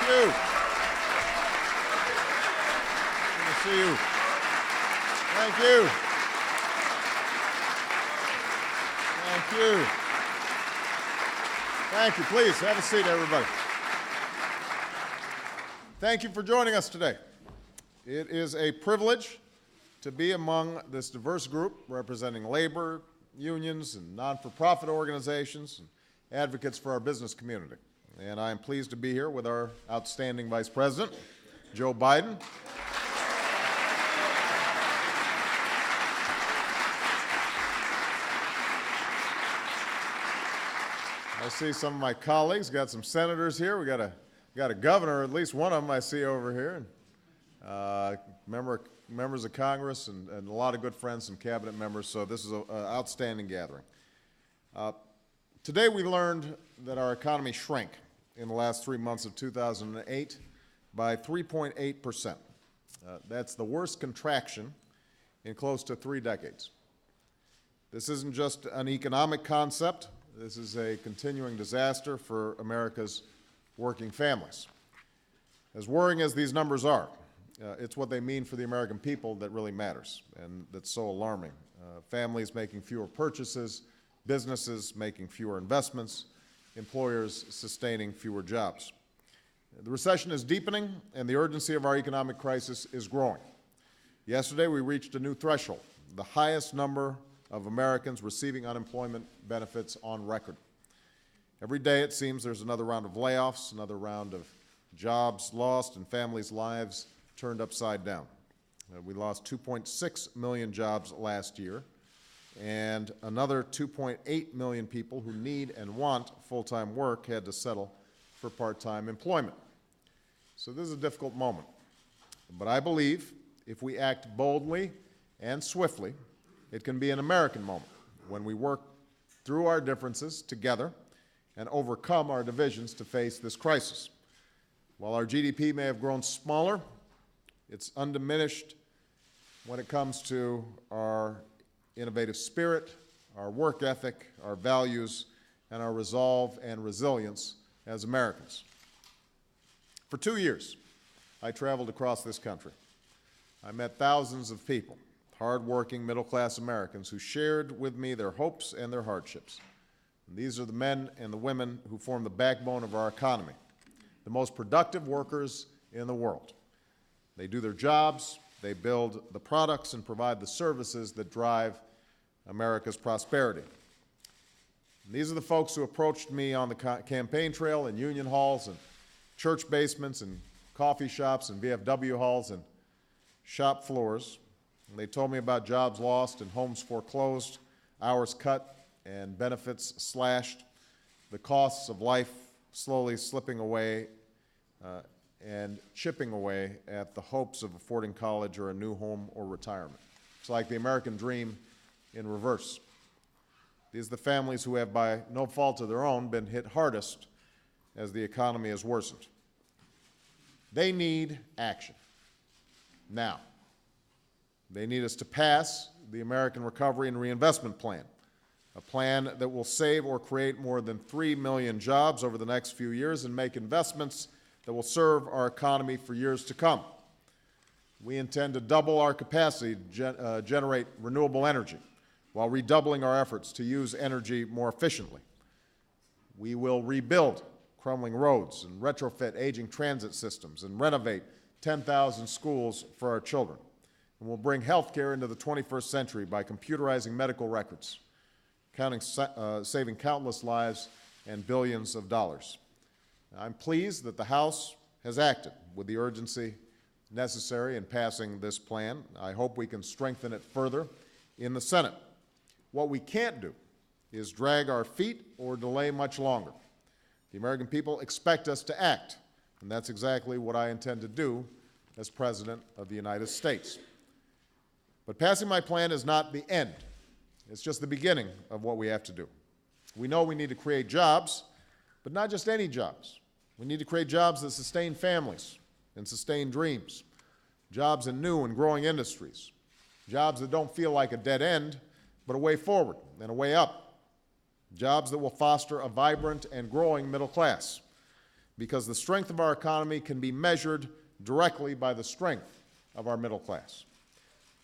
you. Good to see you. Thank you. Thank you. Thank you. Please have a seat, everybody. Thank you for joining us today. It is a privilege to be among this diverse group representing labor, unions, and non-for-profit organizations and advocates for our business community. And I am pleased to be here with our outstanding Vice President, Joe Biden. I see some of my colleagues, got some senators here. We got a governor, at least one of them I see over here, and members of Congress, and a lot of good friends, some cabinet members. So this is an outstanding gathering. Today we learned that our economy shrank in the last 3 months of 2008 by 3.8%. That's the worst contraction in close to 3 decades. This isn't just an economic concept. This is a continuing disaster for America's working families. As worrying as these numbers are, it's what they mean for the American people that really matters, and that's so alarming. Families making fewer purchases, businesses making fewer investments, employers sustaining fewer jobs. The recession is deepening, and the urgency of our economic crisis is growing. Yesterday, we reached a new threshold, the highest number of Americans receiving unemployment benefits on record. Every day, it seems there's another round of layoffs, another round of jobs lost, and families' lives turned upside down. We lost 2.6 million jobs last year, and another 2.8 million people who need and want full-time work had to settle for part-time employment. So this is a difficult moment. But I believe if we act boldly and swiftly, it can be an American moment when we work through our differences together and overcome our divisions to face this crisis. While our GDP may have grown smaller, it's undiminished when it comes to our innovative spirit, our work ethic, our values, and our resolve and resilience as Americans. For 2 years, I traveled across this country. I met thousands of people, hard-working, middle-class Americans who shared with me their hopes and their hardships. And these are the men and the women who form the backbone of our economy, the most productive workers in the world. They do their jobs, they build the products and provide the services that drive America's prosperity. And these are the folks who approached me on the campaign trail, in union halls and church basements and coffee shops and VFW halls and shop floors. And they told me about jobs lost and homes foreclosed, hours cut and benefits slashed, the costs of life slowly slipping away and chipping away at the hopes of affording college or a new home or retirement. It's like the American dream in reverse. These are the families who have, by no fault of their own, been hit hardest as the economy has worsened. They need action now. They need us to pass the American Recovery and Reinvestment Plan, a plan that will save or create more than 3 million jobs over the next few years and make investments that will serve our economy for years to come. We intend to double our capacity to generate renewable energy while redoubling our efforts to use energy more efficiently. We will rebuild crumbling roads and retrofit aging transit systems and renovate 10,000 schools for our children. And we'll bring health care into the 21st century by computerizing medical records, saving countless lives and billions of dollars. I'm pleased that the House has acted with the urgency necessary in passing this plan. I hope we can strengthen it further in the Senate. What we can't do is drag our feet or delay much longer. The American people expect us to act, and that's exactly what I intend to do as President of the United States. But passing my plan is not the end. It's just the beginning of what we have to do. We know we need to create jobs, but not just any jobs. We need to create jobs that sustain families and sustain dreams, jobs in new and growing industries, jobs that don't feel like a dead end, but a way forward and a way up, jobs that will foster a vibrant and growing middle class, because the strength of our economy can be measured directly by the strength of our middle class.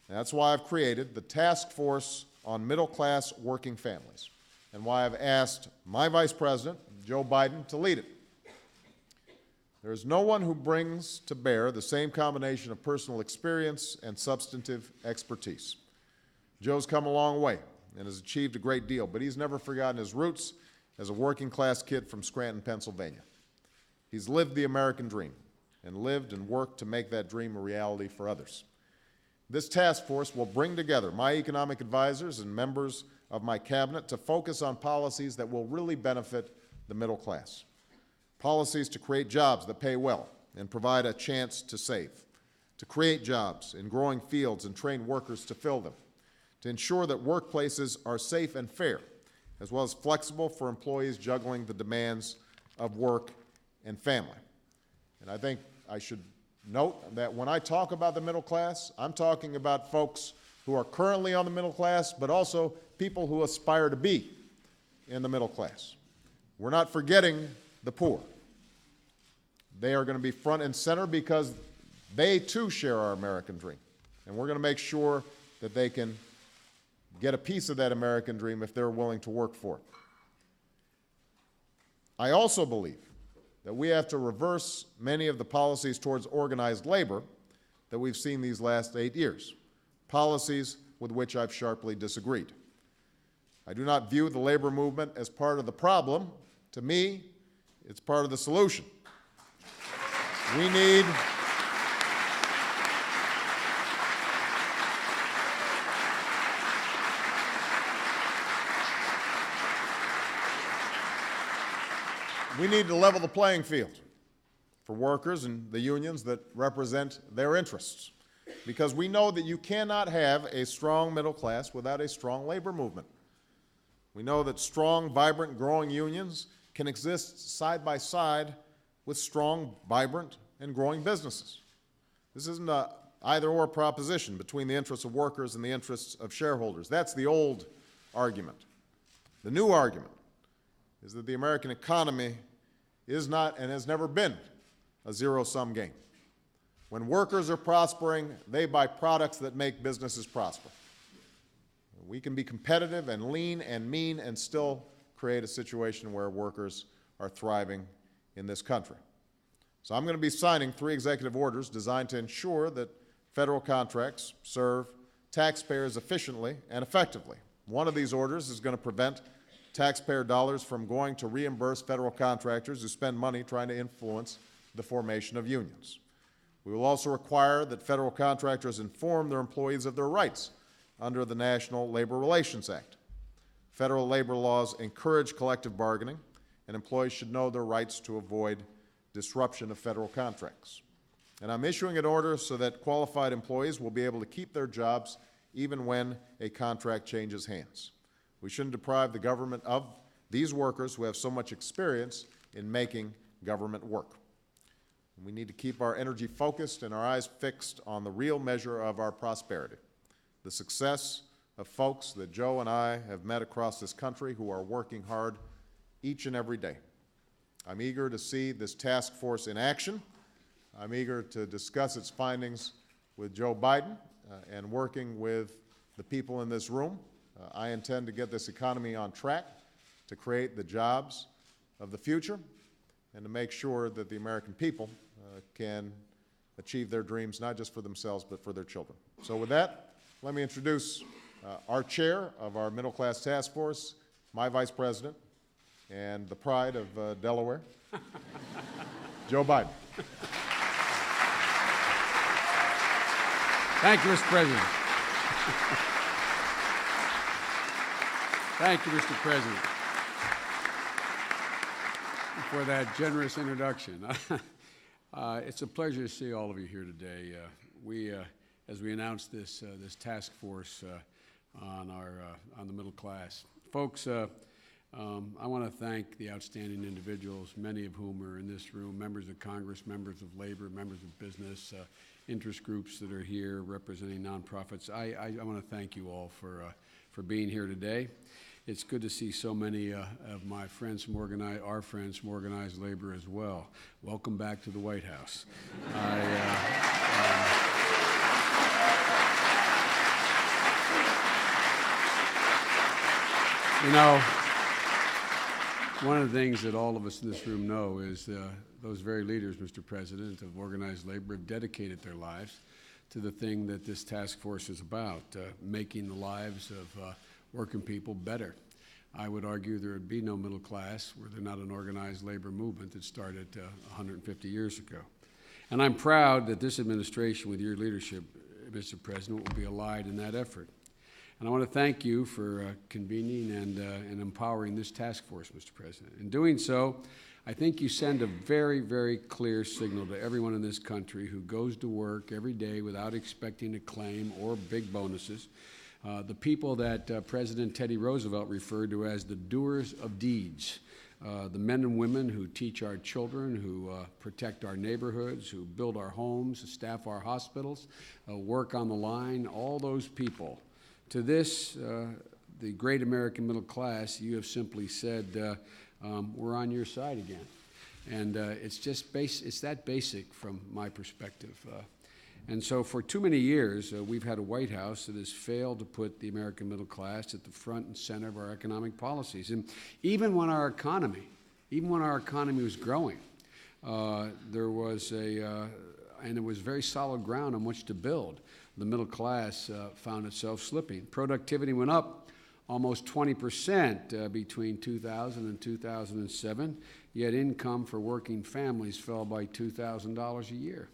And that's why I've created the Task Force on Middle-Class Working Families, and why I've asked my Vice President, Joe Biden, to lead it. There is no one who brings to bear the same combination of personal experience and substantive expertise. Joe's come a long way and has achieved a great deal, but he's never forgotten his roots as a working-class kid from Scranton, Pennsylvania. He's lived the American dream and lived and worked to make that dream a reality for others. This task force will bring together my economic advisors and members of my cabinet to focus on policies that will really benefit the middle class. Policies to create jobs that pay well and provide a chance to save, to create jobs in growing fields and train workers to fill them, to ensure that workplaces are safe and fair, as well as flexible for employees juggling the demands of work and family. And I think I should note that when I talk about the middle class, I'm talking about folks who are currently on the middle class, but also people who aspire to be in the middle class. We're not forgetting the poor. They are going to be front and center because they too share our American dream. And we're going to make sure that they can get a piece of that American dream if they're willing to work for it. I also believe that we have to reverse many of the policies towards organized labor that we've seen these last 8 years, policies with which I've sharply disagreed. I do not view the labor movement as part of the problem. To me, it's part of the solution. We need to level the playing field for workers and the unions that represent their interests, because we know that you cannot have a strong middle class without a strong labor movement. We know that strong, vibrant, growing unions can exist side by side with strong, vibrant, and growing businesses. This isn't an either-or proposition between the interests of workers and the interests of shareholders. That's the old argument. The new argument is that the American economy is not and has never been a zero-sum game. When workers are prospering, they buy products that make businesses prosper. We can be competitive and lean and mean and still create a situation where workers are thriving in this country. So I'm going to be signing 3 executive orders designed to ensure that federal contracts serve taxpayers efficiently and effectively. One of these orders is going to prevent taxpayer dollars from going to reimburse federal contractors who spend money trying to influence the formation of unions. We will also require that federal contractors inform their employees of their rights under the National Labor Relations Act. Federal labor laws encourage collective bargaining, and employees should know their rights to avoid disruption of federal contracts. And I'm issuing an order so that qualified employees will be able to keep their jobs even when a contract changes hands. We shouldn't deprive the government of these workers who have so much experience in making government work. And we need to keep our energy focused and our eyes fixed on the real measure of our prosperity, the success of folks that Joe and I have met across this country who are working hard each and every day. I'm eager to see this task force in action. I'm eager to discuss its findings with Joe Biden and working with the people in this room. I intend to get this economy on track to create the jobs of the future and to make sure that the American people can achieve their dreams, not just for themselves, but for their children. So with that, let me introduce our chair of our Middle Class Task Force, my Vice President, and the pride of Delaware, Joe Biden. Thank you, Mr. President. Thank you, Mr. President, for that generous introduction. It's a pleasure to see all of you here today. As we announced this task force on the middle class, folks. I want to thank the outstanding individuals, many of whom are in this room, members of Congress, members of labor, members of business, interest groups that are here representing nonprofits. I want to thank you all for being here today. it's good to see so many of my friends from our friends from organized labor as well. Welcome back to the White House. You know, one of the things that all of us in this room know is those very leaders, Mr. President, of organized labor have dedicated their lives to the thing that this task force is about, making the lives of working people better. I would argue there would be no middle class were there not an organized labor movement that started 150 years ago. And I'm proud that this administration, with your leadership, Mr. President, will be allied in that effort. And I want to thank you for convening and empowering this task force, Mr. President. In doing so, I think you send a very, very clear signal to everyone in this country who goes to work every day without expecting a claim or big bonuses. The people that President Teddy Roosevelt referred to as the doers of deeds, the men and women who teach our children, who protect our neighborhoods, who build our homes, staff our hospitals, work on the line, all those people. To this, the great American middle class, you have simply said, we're on your side again. And it's that basic from my perspective. And so for too many years, we've had a White House that has failed to put the American middle class at the front and center of our economic policies. And even when our economy was growing, there was and it was very solid ground on which to build. The middle class found itself slipping. Productivity went up almost 20% between 2000 and 2007, yet income for working families fell by $2,000 a year.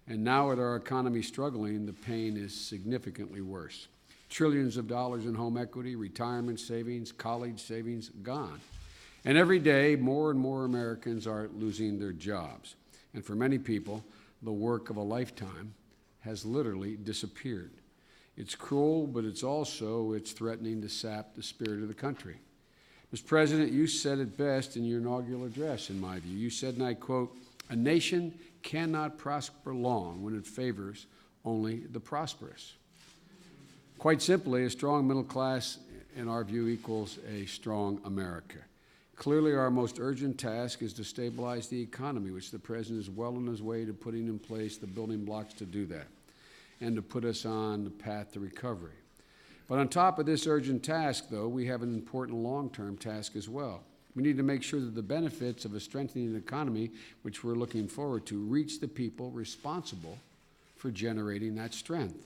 And now with our economy struggling, the pain is significantly worse. Trillions of dollars in home equity, retirement savings, college savings, gone. And every day, more and more Americans are losing their jobs. And for many people, the work of a lifetime has literally disappeared. It's cruel, but it's threatening to sap the spirit of the country. Mr. President, you said it best in your inaugural address, in my view. You said, and I quote, "A nation cannot prosper long when it favors only the prosperous." Quite simply, a strong middle class, in our view, equals a strong America. Clearly, our most urgent task is to stabilize the economy, which the President is well on his way to putting in place the building blocks to do that, and to put us on the path to recovery. But on top of this urgent task, though, we have an important long-term task as well. We need to make sure that the benefits of a strengthening economy, which we're looking forward to, reach the people responsible for generating that strength.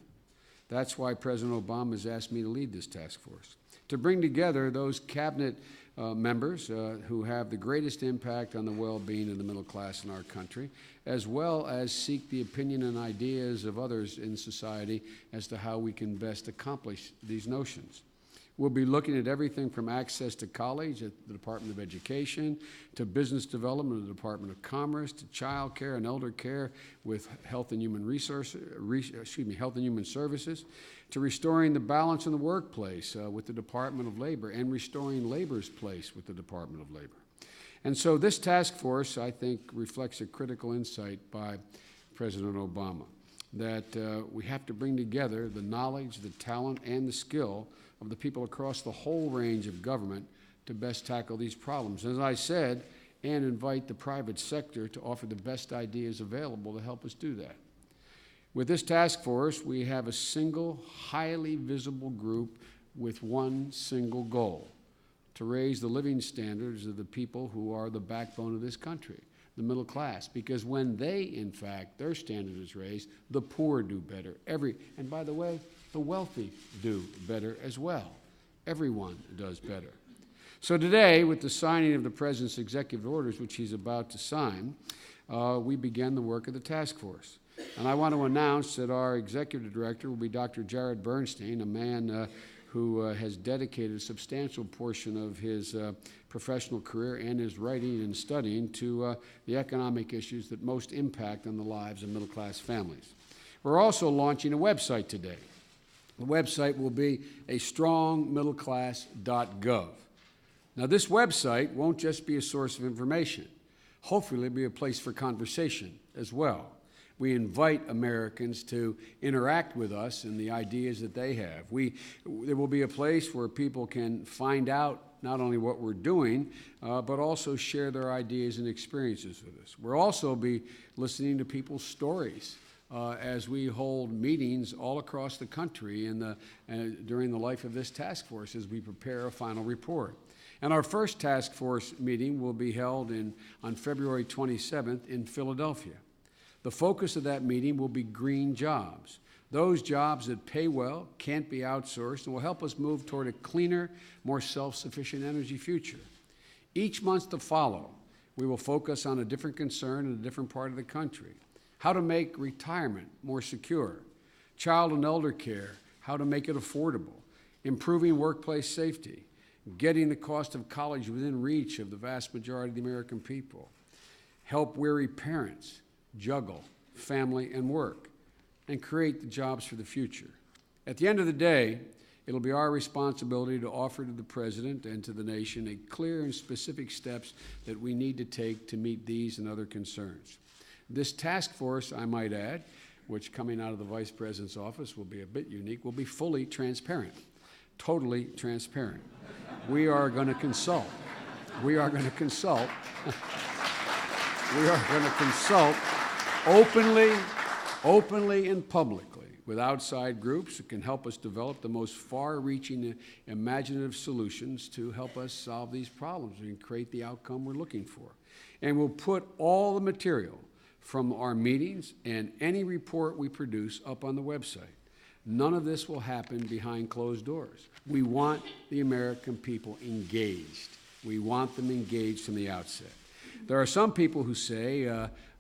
That's why President Obama has asked me to lead this task force, to bring together those cabinet members who have the greatest impact on the well-being of the middle class in our country, as well as seek the opinion and ideas of others in society as to how we can best accomplish these notions. We'll be looking at everything from access to college at the Department of Education, to business development at the Department of Commerce, to child care and elder care with Health and Human Services, to restoring the balance in the workplace with the Department of Labor, and restoring labor's place with the Department of Labor. And so this task force, I think, reflects a critical insight by President Obama, that we have to bring together the knowledge, the talent, and the skill of the people across the whole range of government to best tackle these problems. As I said, and invite the private sector to offer the best ideas available to help us do that. With this task force, we have a single, highly visible group with one single goal: to raise the living standards of the people who are the backbone of this country, the middle class. Because when they, in fact, their standard is raised, the poor do better. And by the way, the wealthy do better as well. Everyone does better. So today, with the signing of the President's executive orders, which he's about to sign, we begin the work of the task force. And I want to announce that our executive director will be Dr. Jared Bernstein, a man who has dedicated a substantial portion of his professional career and his writing and studying to the economic issues that most impact on the lives of middle-class families. We're also launching a website today. The website will be a strongmiddleclass.gov. Now, this website won't just be a source of information. Hopefully, it'll be a place for conversation as well. We invite Americans to interact with us and the ideas that they have. There will be a place where people can find out not only what we're doing, but also share their ideas and experiences with us. We'll also be listening to people's stories as we hold meetings all across the country during the life of this task force as we prepare a final report. And our first task force meeting will be held on February 27th in Philadelphia. The focus of that meeting will be green jobs, those jobs that pay well, can't be outsourced, and will help us move toward a cleaner, more self-sufficient energy future. Each month to follow, we will focus on a different concern in a different part of the country. How to make retirement more secure, child and elder care, how to make it affordable, improving workplace safety, getting the cost of college within reach of the vast majority of the American people, help weary parents juggle family and work, and create the jobs for the future. At the end of the day, it'll be our responsibility to offer to the President and to the nation a clear and specific steps that we need to take to meet these and other concerns. This task force, I might add, which coming out of the Vice President's office will be a bit unique, will be fully transparent, totally transparent. We are going to consult. We are going to consult. We are going to consult openly and publicly with outside groups who can help us develop the most far-reaching, imaginative solutions to help us solve these problems and create the outcome we're looking for. And we'll put all the material from our meetings and any report we produce up on the website. None of this will happen behind closed doors. We want the American people engaged. We want them engaged from the outset. There are some people who say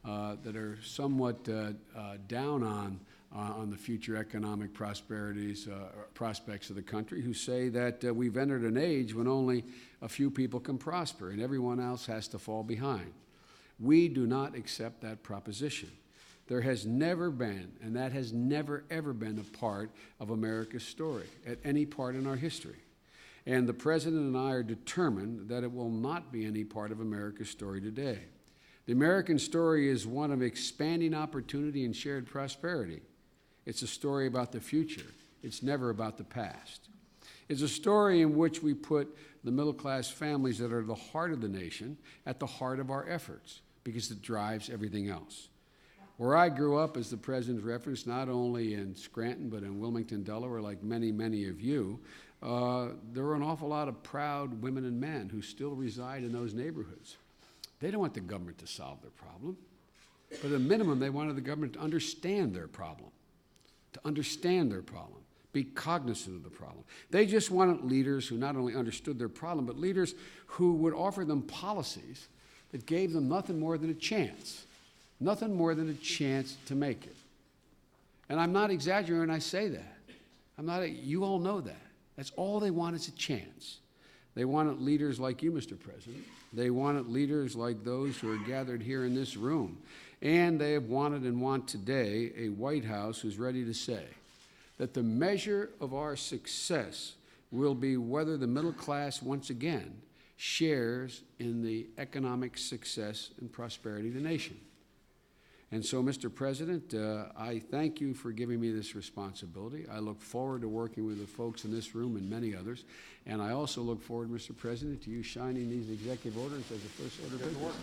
that are somewhat down on the future economic prospects of the country, who say that we've entered an age when only a few people can prosper and everyone else has to fall behind. We do not accept that proposition. There has never been, and that has never, ever been a part of America's story at any part in our history. And the President and I are determined that it will not be any part of America's story today. The American story is one of expanding opportunity and shared prosperity. It's a story about the future. It's never about the past. It's a story in which we put the middle-class families that are the heart of the nation at the heart of our efforts, because it drives everything else. Where I grew up, as the President referenced, not only in Scranton, but in Wilmington, Delaware, like many, many of you, there were an awful lot of proud women and men who still reside in those neighborhoods. They don't want the government to solve their problem, but at a minimum, they wanted the government to understand their problem, be cognizant of the problem. They just wanted leaders who not only understood their problem, but leaders who would offer them policies that gave them nothing more than a chance to make it. And I'm not exaggerating when I say that. You all know that. That's all they want is a chance. They wanted leaders like you, Mr. President. They wanted leaders like those who are gathered here in this room. And they have wanted and want today a White House who's ready to say that the measure of our success will be whether the middle class once again shares in the economic success and prosperity of the nation. And so, Mr. President, I thank you for giving me this responsibility. I look forward to working with the folks in this room and many others. And I also look forward, Mr. President, to you signing these executive orders as a first order of business.